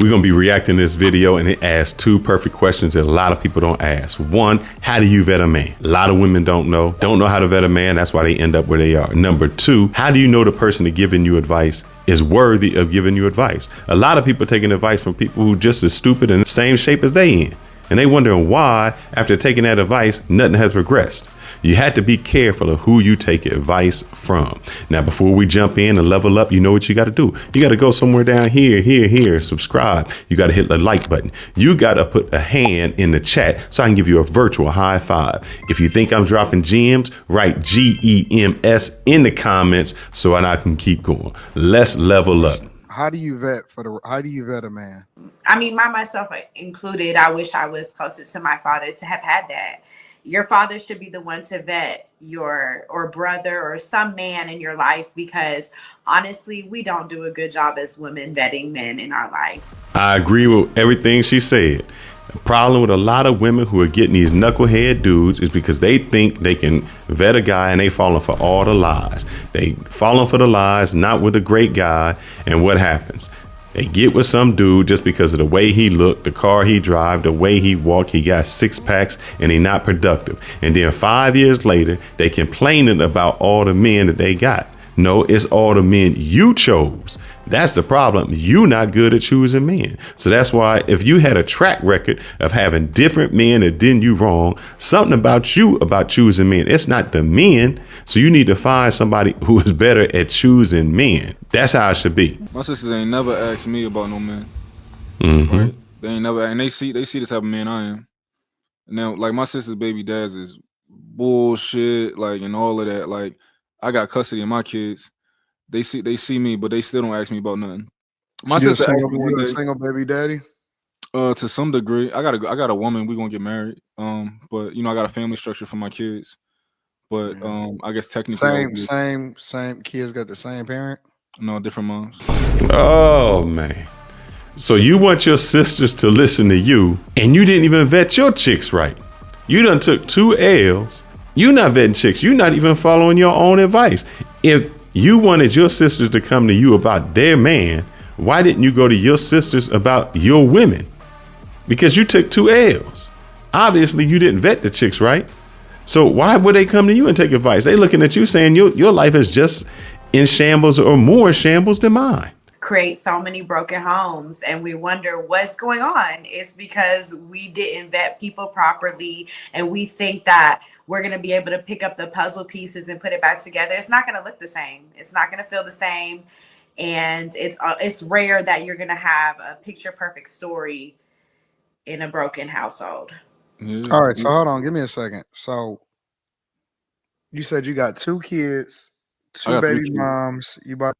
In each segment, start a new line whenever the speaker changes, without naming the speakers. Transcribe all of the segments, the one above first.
We're going to be reacting to this video, and it asks two perfect questions that a lot of people don't ask. One, how do you vet a man? A lot of women don't know how to vet a man. That's why they end up where they are. Number two, how do you know the person that giving you advice is worthy of giving you advice? A lot of people taking advice from people who just as stupid and the same shape as they in. And they wondering why, after taking that advice, nothing has progressed. You had to be careful of who you take advice from. Now, before we jump in and level up, you know what you got to do. You got to go somewhere down here, subscribe. You got to hit the like button. You got to put a hand in the chat so I can give you a virtual high five. If you think I'm dropping gems, write GEMS in the comments so I can keep going. Let's level up.
How do you vet a man?
I mean, myself included, I wish I was closer to my father to have had that. Your father should be the one to vet or brother or some man in your life, because honestly, we don't do a good job as women vetting men in our lives.
I agree with everything she said. The problem with a lot of women who are getting these knucklehead dudes is because they think they can vet a guy and they falling for all the lies. They falling for the lies, not with a great guy. And what happens? They get with some dude just because of the way he looked, the car he drive, the way he walked. He got 6 packs and he not productive. And then 5 years later, they complaining about all the men that they got. No, it's all the men you chose. That's the problem. You not good at choosing men. So that's why if you had a track record of having different men that did you wrong, something about you about choosing men. It's not the men. So you need to find somebody who is better at choosing men. That's how it should be.
My sisters ain't never asked me about no men.
Right?
They ain't never, and they see the type of man I am. Now, like my sister's baby dads is bullshit, like, and all of that. Like, I got custody of my kids. They see me, but they still don't ask me about nothing. My sister asked me one day,
single baby daddy.
To some degree, I got a woman. We gonna get married. But you know, I got a family structure for my kids. But I guess technically
same kids got the same parent.
No, different moms.
Oh man. So you want your sisters to listen to you, and you didn't even vet your chicks right. You done took 2 L's. You not vetting chicks. You not even following your own advice. If you wanted your sisters to come to you about their man, why didn't you go to your sisters about your women? Because you took 2 L's. Obviously, you didn't vet the chicks right. So why would they come to you and take advice? They looking at you saying your life is just in shambles or more shambles than mine.
Create so many broken homes, and we wonder what's going on. It's because we didn't vet people properly, and we think that we're going to be able to pick up the puzzle pieces and put it back together. It's not going to look the same. It's not going to feel the same. And it's rare that you're going to have a picture perfect story in a broken household.
All right, so hold on, give me a second. So you said you got 2 kids, 2 baby moms. You bought.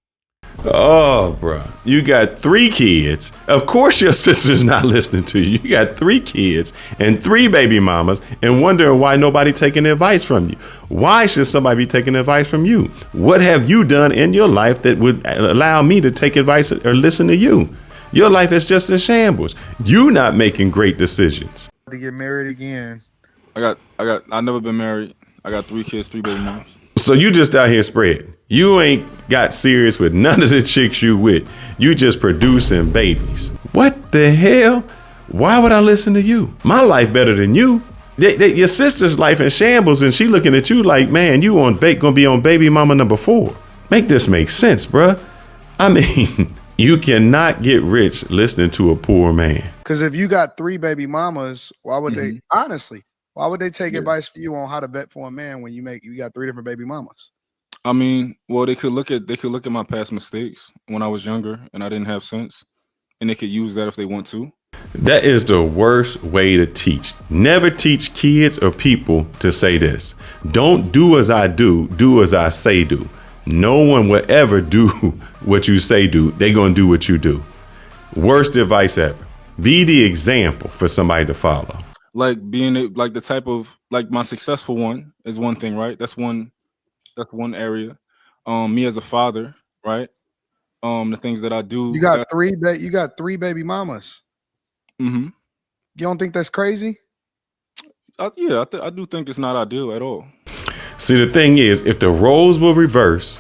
Oh, bro, you got 3 kids. Of course, your sister's not listening to you. You got 3 kids and 3 baby mamas, and wondering why nobody taking advice from you. Why should somebody be taking advice from you? What have you done in your life that would allow me to take advice or listen to you? Your life is just in shambles. You not making great decisions.
To get married again.
I never been married. I got 3 kids, 3 baby moms.
So you just out here spreading. You ain't got serious with none of the chicks you with. You just producing babies. What the hell? Why would I listen to you? My life better than you. Your sister's life in shambles, and she looking at you like, man, you gonna be on baby mama number 4. Make this make sense, bruh. I mean, you cannot get rich listening to a poor man.
Because if you got 3 baby mamas, why would they honestly? Why would they take advice for you on how to vet for a man when you got 3 different baby mamas?
I mean, well, they could look at my past mistakes when I was younger and I didn't have sense, and they could use that if they want to.
That is the worst way to teach. Never teach kids or people to say this. Don't do as I do as I say do. No one will ever do what you say do. They're going to do what you do. Worst advice ever. Be the example for somebody to follow.
Like being like the type of, like my successful one is one thing, right? That's one area. Me as a father, right? The things that I do.
You got 3 baby mamas. You don't think that's crazy?
I do think it's not ideal at all.
See, the thing is, if the roles will reverse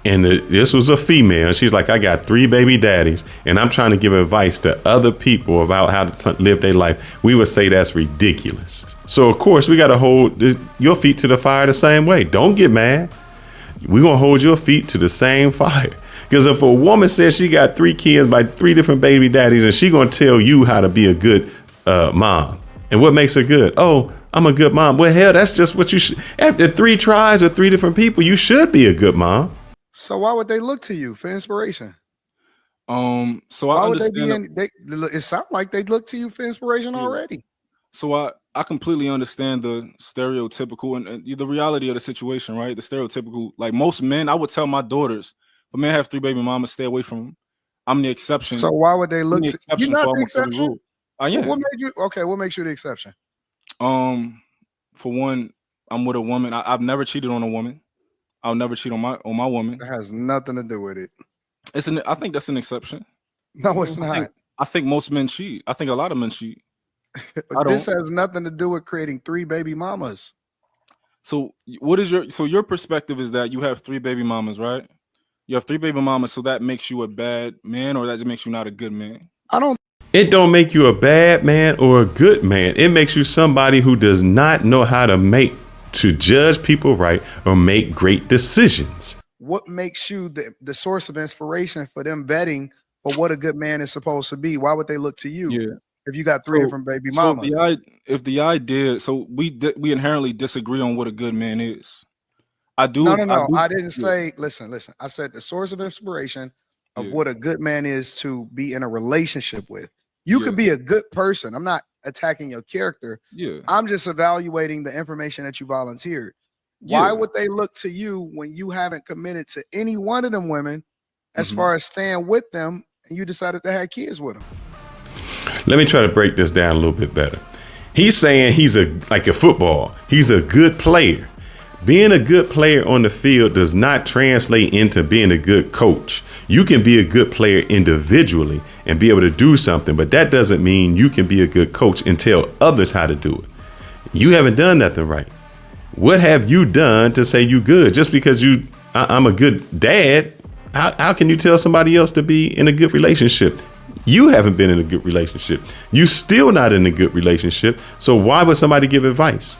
and this was a female. She's like, I got 3 baby daddies, and I'm trying to give advice to other people about how to live their life, we would say that's ridiculous. So, of course, we got to hold your feet to the fire the same way. Don't get mad. We're going to hold your feet to the same fire. Because if a woman says she got 3 kids by 3 different baby daddies, and she going to tell you how to be a good mom, and what makes her good? Oh, I'm a good mom. Well, hell, that's just what you should. After 3 tries with 3 different people, you should be a good mom.
So why would they look to you for inspiration?
So
why
I
would
understand.
it sounds like they look to you for inspiration already.
So I completely understand the stereotypical and the reality of the situation, right? The stereotypical, like most men, I would tell my daughters, if a man have 3 baby mamas, stay away from him. I'm the exception.
So why would they look to you? Not the exception.
Yeah.
What made you okay? What makes you the exception?
For one, I'm with a woman. I've never cheated on a woman. I'll never cheat on my woman.
That has nothing to do with it.
I think that's an exception.
No, it's not.
I think most men cheat. I think a lot of men cheat.
This has nothing to do with creating 3 baby mamas.
So what is your perspective is that you have 3 baby mamas, right? You have 3 baby mamas, so that makes you a bad man, or that just makes you not a good man?
It don't make you a bad man or a good man. It makes you somebody who does not know how to judge people right or make great decisions.
What makes you the source of inspiration for them vetting for what a good man is supposed to be? Why would they look to you?
Yeah.
If you got 3 different baby mamas.
If the idea, so we inherently disagree on what a good man is. I do.
No. I didn't say. Listen. I said the source of inspiration of what a good man is to be in a relationship with. You could be a good person. I'm not attacking your character.
Yeah.
I'm just evaluating the information that you volunteered. Why would they look to you when you haven't committed to any one of them women as far as staying with them and you decided to have kids with them?
Let me try to break this down a little bit better. He's saying he's like a football. He's a good player. Being a good player on the field does not translate into being a good coach. You can be a good player individually and be able to do something, but that doesn't mean you can be a good coach and tell others how to do it. You haven't done nothing right. What have you done to say you good? Just because I'm a good dad, how can you tell somebody else to be in a good relationship? You haven't been in a good relationship. You still not in a good relationship. So why would somebody give advice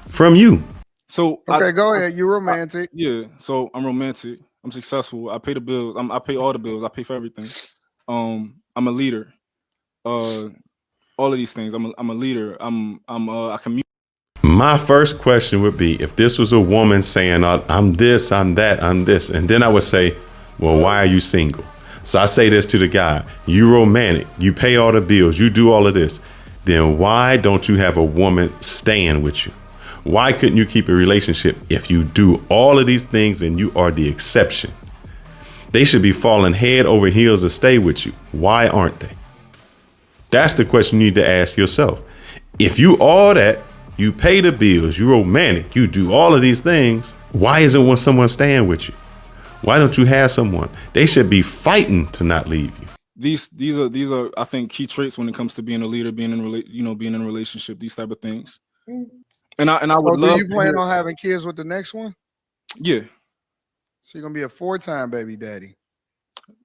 from you?
So
okay, go ahead. You're romantic.
So I'm romantic. I'm successful. I pay the bills. I pay all the bills. I pay for everything. I'm a leader. All of these things. I'm a leader. I communicate.
My first question would be, if this was a woman saying, I'm this, I'm that, I'm this, and then I would say, well, why are you single? So I say this to the guy, you romantic, you pay all the bills, you do all of this. Then why don't you have a woman staying with you? Why couldn't you keep a relationship if you do all of these things and you are the exception? They should be falling head over heels to stay with you. Why aren't they? That's the question you need to ask yourself. If you all that, you pay the bills, you're romantic, you do all of these things, why isn't someone staying with you? Why don't you have someone? They should be fighting to not leave you.
These are I think key traits when it comes to being a leader, being in a relationship, these type of things. And I would love.
Do you plan on having kids with the next one?
Yeah.
So you're gonna be a 4-time baby daddy.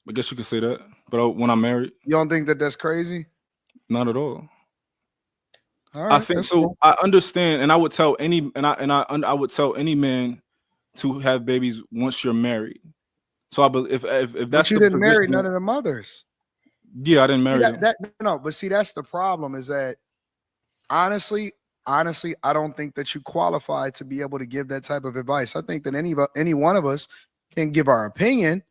I guess you could say that. But when I'm married,
you don't think that that's crazy?
Not at all.
All right,
I think so. Cool. I understand, and I would tell any I would tell any man to have babies once you're married. So I believe if that's
but you didn't marry none of the mothers.
Yeah, I didn't marry them.
No, but see, that's the problem. Is that honestly, I don't think that you qualify to be able to give that type of advice. I think that any one of us can give our opinion,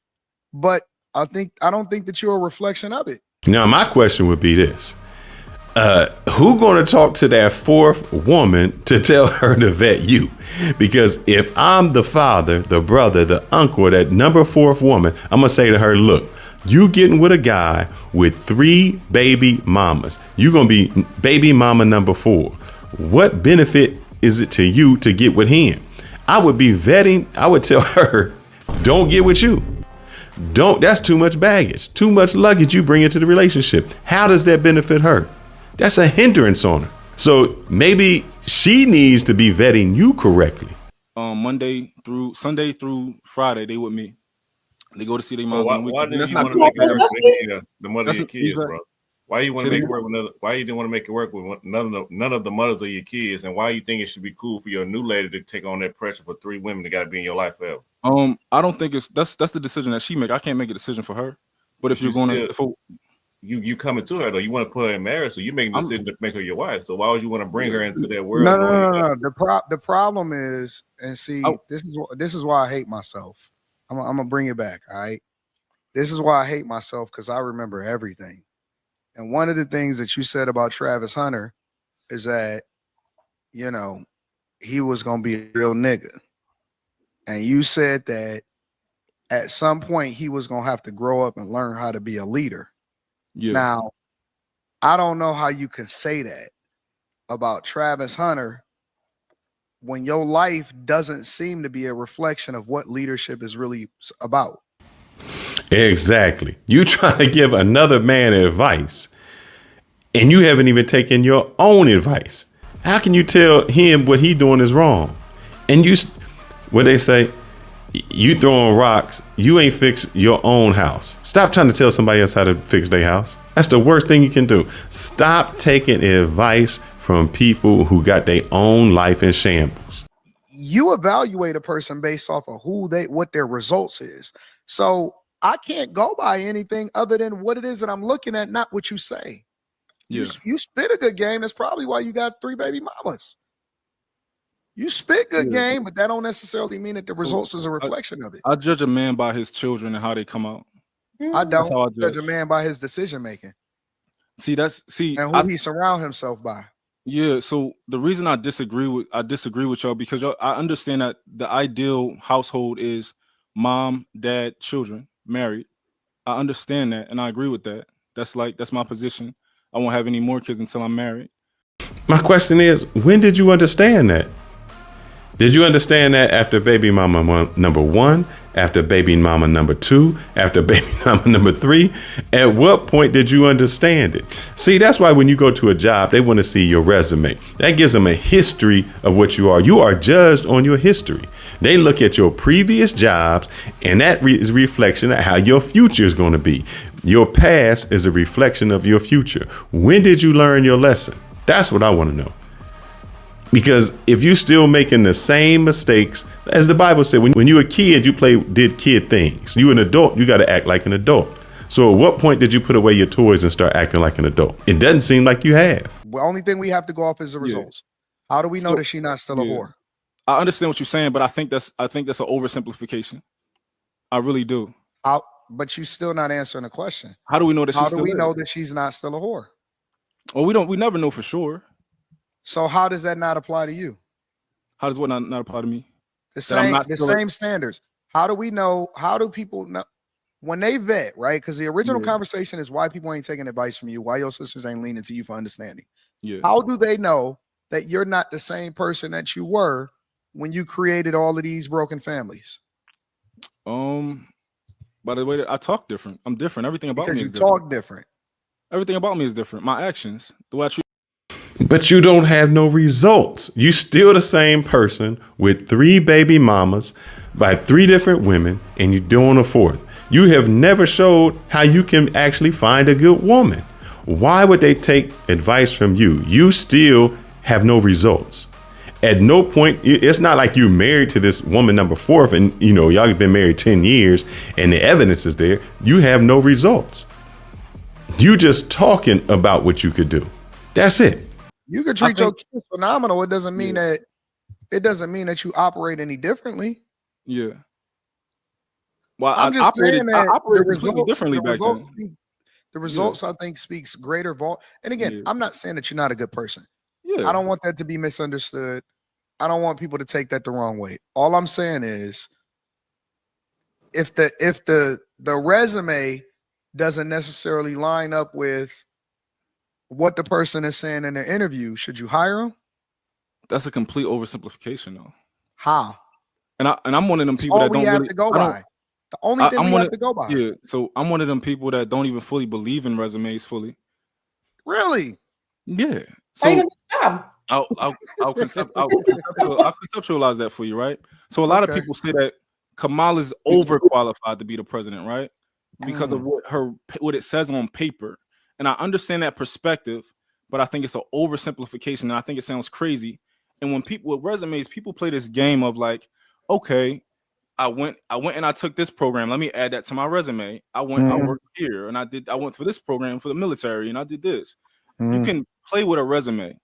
but I don't think that you're a reflection of it.
Now, my question would be this. Who going to talk to that 4th woman to tell her to vet you? Because if I'm the father, the brother, the uncle, that number 4th woman, I'm going to say to her, look, you getting with a guy with 3 baby mamas. You're going to be baby mama number 4. What benefit is it to you to get with him? I would be vetting. I would tell her, don't get with you. That's too much baggage, too much luggage you bring into the relationship. How does that benefit her? That's a hindrance on her. So maybe she needs to be vetting you correctly.
Monday through Sunday through Friday, they with me. They go to see their
So
moms
why,
on the
why
weekends. And
didn't
that's
you
not
want to
good
make it
for
work
parents.
with the mother of
That's
your kids,
exactly.
bro? Why you want
Say
to
that
make it
again?
work with another? Why you didn't want to make it work with none of the mothers of your kids? And why you think it should be cool for your new lady to take on that pressure for 3 women that got to be in your life forever?
I don't think that's the decision that she make. I can't make a decision for her. But if
But
you're
you
gonna,
still you coming to her though. You want to put her in marriage, so you making a
I'm
decision to make her your wife. So why would you want to bring her into that
No,
world
no,
knowing
no,
you
no,
got
no. The problem is, and see,
Oh.
this is why I hate myself. I'm gonna bring it back. All right. This is why I hate myself, because I remember everything. And one of the things that you said about Travis Hunter is that, you know, he was gonna be a real nigga. And you said that at some point he was gonna have to grow up and learn how to be a leader.
yeah.
Now, I don't know how you can say that about Travis Hunter when your life doesn't seem to be a reflection of what leadership is really about.
Exactly. You trying to give another man advice, and you haven't even taken your own advice. How can you tell him what he doing is wrong? And what they say, you throwing rocks, you ain't fix your own house. Stop trying to tell somebody else how to fix their house. That's the worst thing you can do. Stop taking advice from people who got their own life in shambles.
You evaluate a person based off of what their results is. So I can't go by anything other than what it is that I'm looking at, not what you say.
Yeah.
You spit a good game. That's probably why you got 3 baby mamas. You spit good game, but that don't necessarily mean that the results is a reflection of it.
I judge a man by his children and how they come out.
I
That's
don't
how I
judge a
judge.
man by his decision making and who he surround himself by.
Yeah, so the reason I disagree with y'all because I understand that the ideal household is mom, dad, children, married. I understand that and I agree with that. That's my position. I won't have any more kids until I'm married.
My question is, when did you understand that? Did you understand that after baby mama number 1, after baby mama number 2, after baby mama number 3? At what point did you understand it? See, that's why when you go to a job, they want to see your resume. That gives them a history of what you are. You are judged on your history. They look at your previous jobs, and that is a reflection of how your future is going to be. Your past is a reflection of your future. When did you learn your lesson? That's what I want to know. Because if you still making the same mistakes, as the Bible said, when you were a kid, you did kid things. You an adult, you got to act like an adult. So at what point did you put away your toys and start acting like an adult? It doesn't seem like you have.
The only thing we have to go off is the results. How do we know that she's not still a whore?
I understand what you're saying, but I think that's an oversimplification. I really do.
But you still not answering the question.
How do we know that
How do we know that she's not still a whore?
Well, we never know for sure.
So how does that not apply to you?
How does what not apply to me?
The same standards. How do we know? How do people know when they vet, right? Because the original conversation is why people ain't taking advice from you, why your sisters ain't leaning to you for understanding.
Yeah.
How do they know that you're not the same person that you were when you created all of these broken families?
By the way that I talk different. I'm different. Everything about me is different.
Because you talk different.
Everything about me is different. My actions, the way I treat.
But you don't have no results. You still the same person with 3 baby mamas by 3 different women, and you're doing a 4th. You have never showed how you can actually find a good woman. Why would they take advice from you? You still have no results. At no point, it's not like you're married to this woman number 4th and y'all have been married 10 years and the evidence is there. You have no results. You just talking about what you could do. That's it.
You could treat your kids phenomenal. It doesn't mean that you operate any differently.
Yeah. Well,
I'm just saying that
I operated completely differently back then.
The results, I think, speaks greater volume. And again, I'm not saying that you're not a good person.
Yeah.
I don't want that to be misunderstood. I don't want people to take that the wrong way. All I'm saying is, if the resume doesn't necessarily line up with what the person is saying in their interview, should you hire them?
That's a complete oversimplification, though.
How?
And I'm one of them people that don't
have
really
to go by. The only thing we have to go by.
Yeah. So I'm one of them people that don't even fully believe in resumes fully.
Really?
Yeah.
So
I'll conceptualize that for you, right? So a lot of people say that Kamala's overqualified to be the president, right? Because of what it says on paper. And I understand that perspective, but I think it's an oversimplification, and I think it sounds crazy. And when people with resumes, people play this game of like, okay, I went and I took this program. Let me add that to my resume. I worked here, and I went for this program for the military, and I did this. You can play with a resume,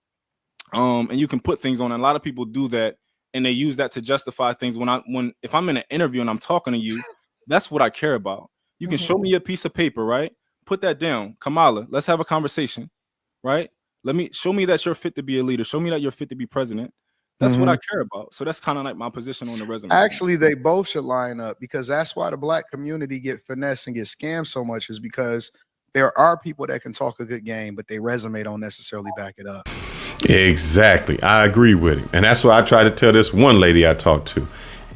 and you can put things on. And a lot of people do that, and they use that to justify things. If I'm in an interview and I'm talking to you, that's what I care about. You can show me a piece of paper, right? Put that down, Kamala. Let's have a conversation, right? Show me that you're fit to be a leader. Show me that you're fit to be president. That's what I care about. So that's kind of like my position on the resume.
Actually, they both should line up, because that's why the black community get finessed and get scammed so much, is because there are people that can talk a good game, but their resume don't necessarily back it up.
Exactly. I agree with him. And that's why I try to tell this one lady I talked to.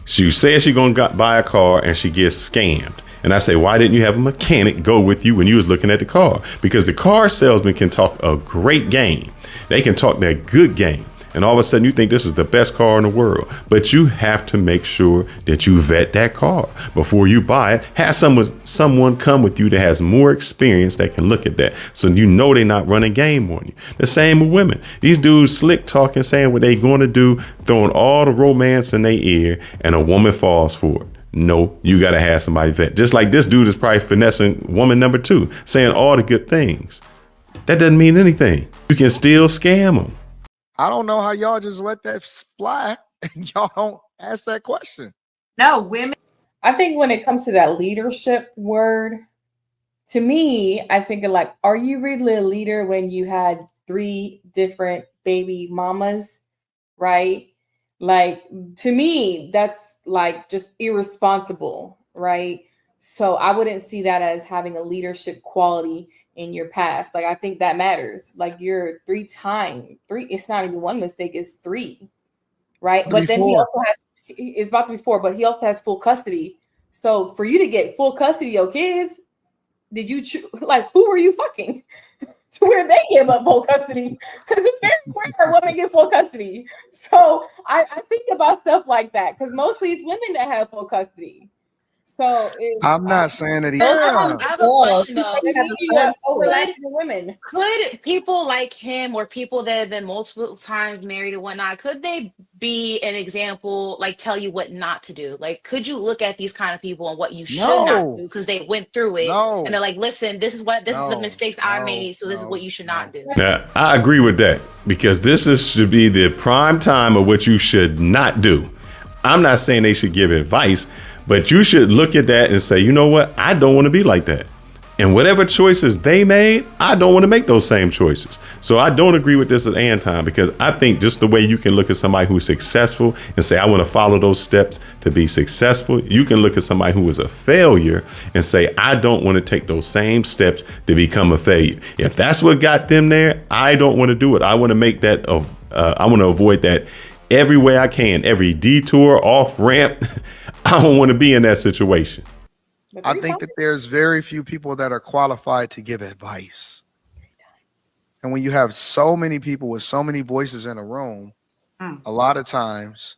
She says she's going to buy a car and she gets scammed. And I say, why didn't you have a mechanic go with you when you was looking at the car? Because the car salesman can talk a great game. They can talk that good game. And all of a sudden you think this is the best car in the world. But you have to make sure that you vet that car before you buy it. Have someone come with you that has more experience that can look at that. So you know they're not running game on you. The same with women. These dudes slick talking, saying what they going to do, throwing all the romance in their ear, and a woman falls for it. No, you got to have somebody vet. Just like this dude is probably finessing woman number 2, saying all the good things. That doesn't mean anything. You can still scam them.
I don't know how y'all just let that fly and y'all don't ask that question.
No, women.
I think when it comes to that leadership word, to me, I think of like, are you really a leader when you had 3 different baby mamas, right? Like, to me, that's like just irresponsible, right? So I wouldn't see that as having a leadership quality in your past. Like, I think that matters. Like, you're 3 times, it's not even 1 mistake, it's 3, right? But then he also has, it's about to be 4, but he also has full custody. So for you to get full custody of your kids, did you like, who were you fucking to where they give up full custody? Because it's very rare women get full custody. So I think about stuff like that, because mostly it's women that have full custody. So
I'm not saying that he.
I have a question though. Could people like him, or people that have been multiple times married and whatnot, could they be an example, like tell you what not to do? Like, could you look at these kind of people and what you should not do because they went through it, and they're like, listen, this is the mistakes I made, so this is what you should not do.
Now, I agree with that, because should be the prime time of what you should not do. I'm not saying they should give advice, but you should look at that and say, you know what? I don't want to be like that. And whatever choices they made, I don't want to make those same choices. So I don't agree with this at Anton, because I think just the way you can look at somebody who's successful and say, I want to follow those steps to be successful. You can look at somebody who is a failure and say, I don't want to take those same steps to become a failure. If that's what got them there, I don't want to do it. I want to make that, I want to avoid that every way I can, every detour, off ramp. I don't want to be in that situation.
I think that there's very few people that are qualified to give advice. And when you have so many people with so many voices in a room, a lot of times,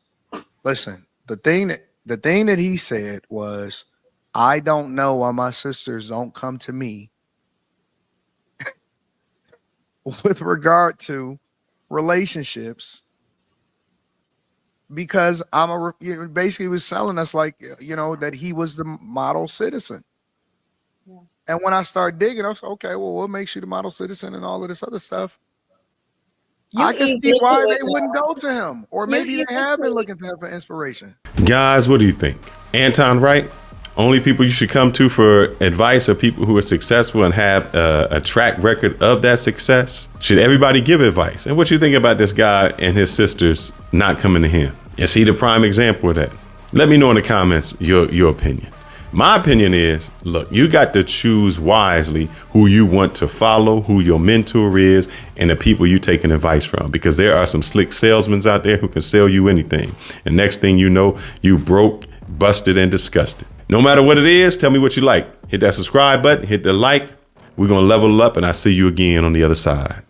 listen, the thing that he said was, I don't know why my sisters don't come to me with regard to relationships, because basically was selling us like, that he was the model citizen. Yeah. And when I started digging, I was okay, well, what makes you the model citizen and all of this other stuff? I can see why they wouldn't go to him, or maybe they have been looking to him for inspiration.
Guys, what do you think? Anton, right? Only people you should come to for advice are people who are successful and have a track record of that success. Should everybody give advice? And what you think about this guy and his sisters not coming to him? Is he the prime example of that? Let me know in the comments your opinion. My opinion is, look, you got to choose wisely who you want to follow, who your mentor is, and the people you taking advice from, because there are some slick salesmen out there who can sell you anything. And next thing you know, you broke, busted, and disgusted. No matter what it is, tell me what you like. Hit that subscribe button, hit the like. We're going to level up, and I'll see you again on the other side.